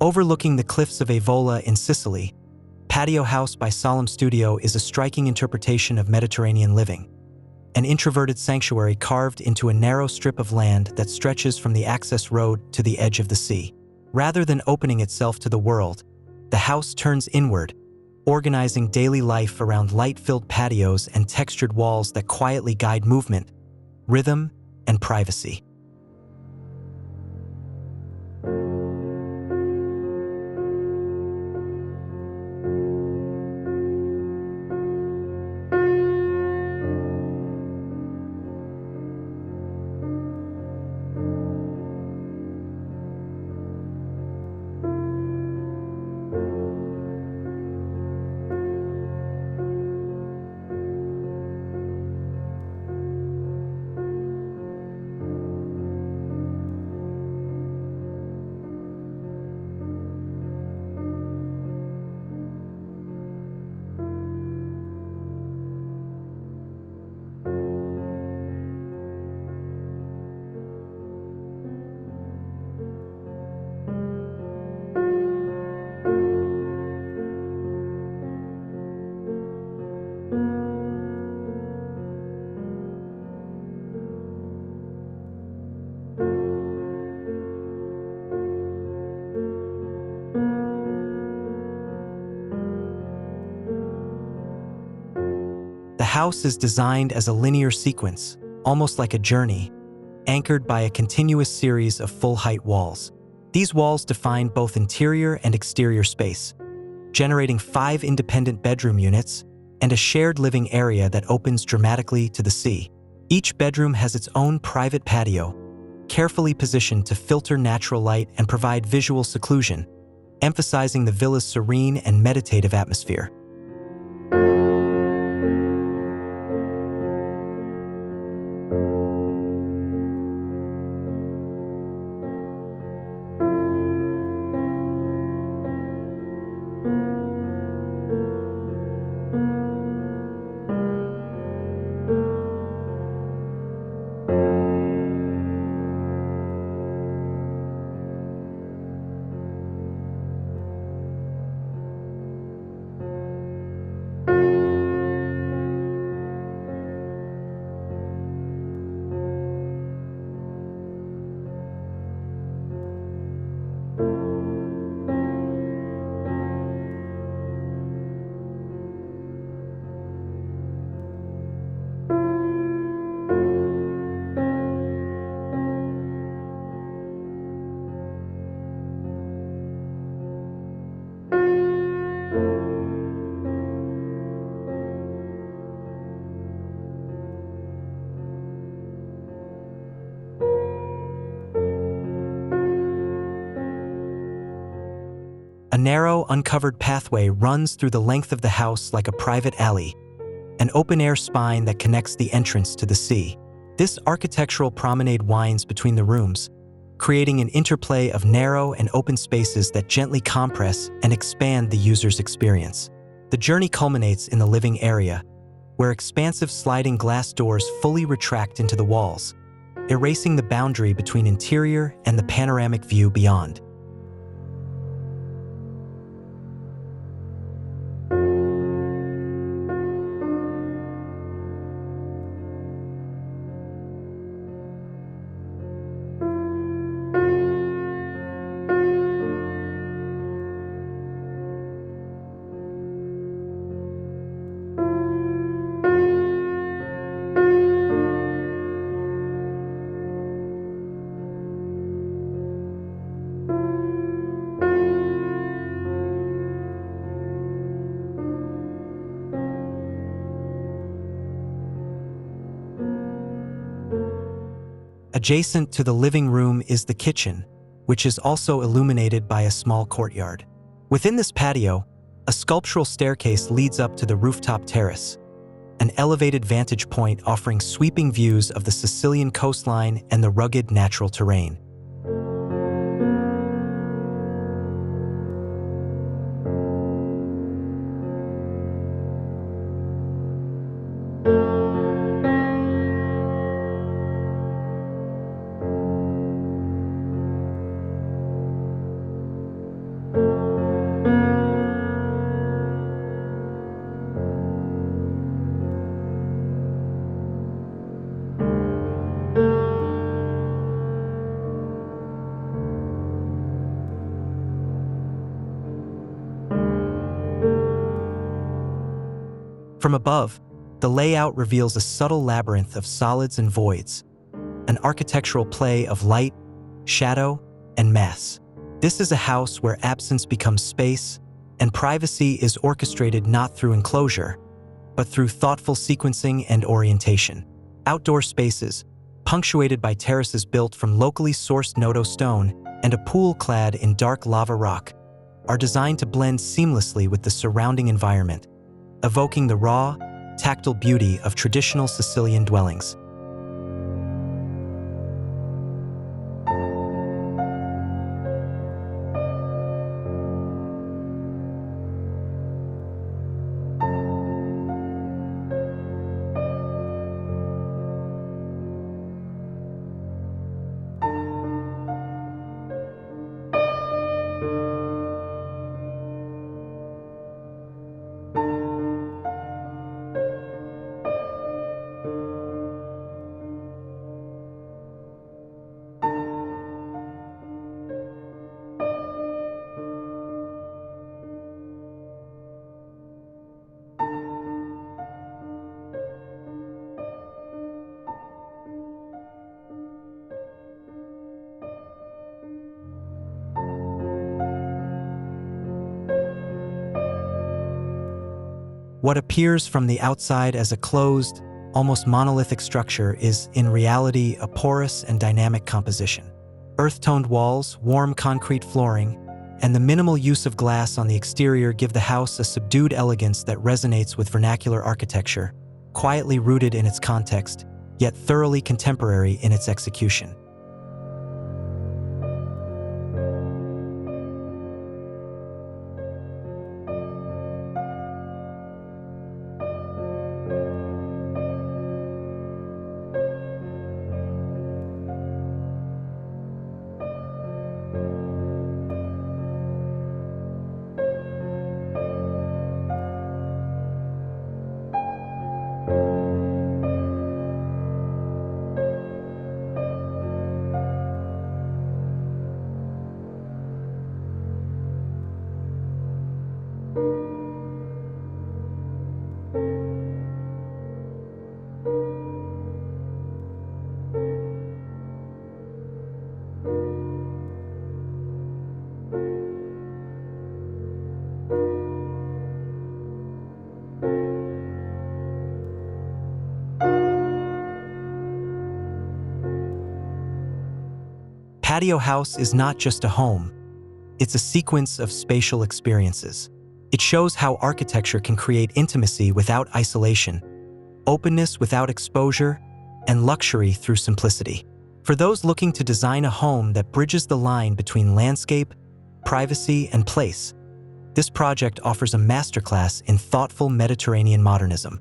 Overlooking the cliffs of Avola in Sicily, Patio House by SOLUM Studio is a striking interpretation of Mediterranean living, an introverted sanctuary carved into a narrow strip of land that stretches from the access road to the edge of the sea. Rather than opening itself to the world, the house turns inward, organizing daily life around light-filled patios and textured walls that quietly guide movement, rhythm, and privacy. The house is designed as a linear sequence, almost like a journey, anchored by a continuous series of full-height walls. These walls define both interior and exterior space, generating 5 independent bedroom units and a shared living area that opens dramatically to the sea. Each bedroom has its own private patio, carefully positioned to filter natural light and provide visual seclusion, emphasizing the villa's serene and meditative atmosphere. A narrow, uncovered pathway runs through the length of the house like a private alley, an open-air spine that connects the entrance to the sea. This architectural promenade winds between the rooms, creating an interplay of narrow and open spaces that gently compress and expand the user's experience. The journey culminates in the living area, where expansive sliding glass doors fully retract into the walls, erasing the boundary between interior and the panoramic view beyond. Adjacent to the living room is the kitchen, which is also illuminated by a small courtyard. Within this patio, a sculptural staircase leads up to the rooftop terrace, an elevated vantage point offering sweeping views of the Sicilian coastline and the rugged natural terrain. From above, the layout reveals a subtle labyrinth of solids and voids, an architectural play of light, shadow, and mass. This is a house where absence becomes space, and privacy is orchestrated not through enclosure, but through thoughtful sequencing and orientation. Outdoor spaces, punctuated by terraces built from locally sourced Noto stone and a pool clad in dark lava rock, are designed to blend seamlessly with the surrounding environment, evoking the raw, tactile beauty of traditional Sicilian dwellings. What appears from the outside as a closed, almost monolithic structure is, in reality, a porous and dynamic composition. Earth-toned walls, warm concrete flooring, and the minimal use of glass on the exterior give the house a subdued elegance that resonates with vernacular architecture, quietly rooted in its context, yet thoroughly contemporary in its execution. Patio House is not just a home, it's a sequence of spatial experiences. It shows how architecture can create intimacy without isolation, openness without exposure, and luxury through simplicity. For those looking to design a home that bridges the line between landscape, privacy, and place, this project offers a masterclass in thoughtful Mediterranean modernism.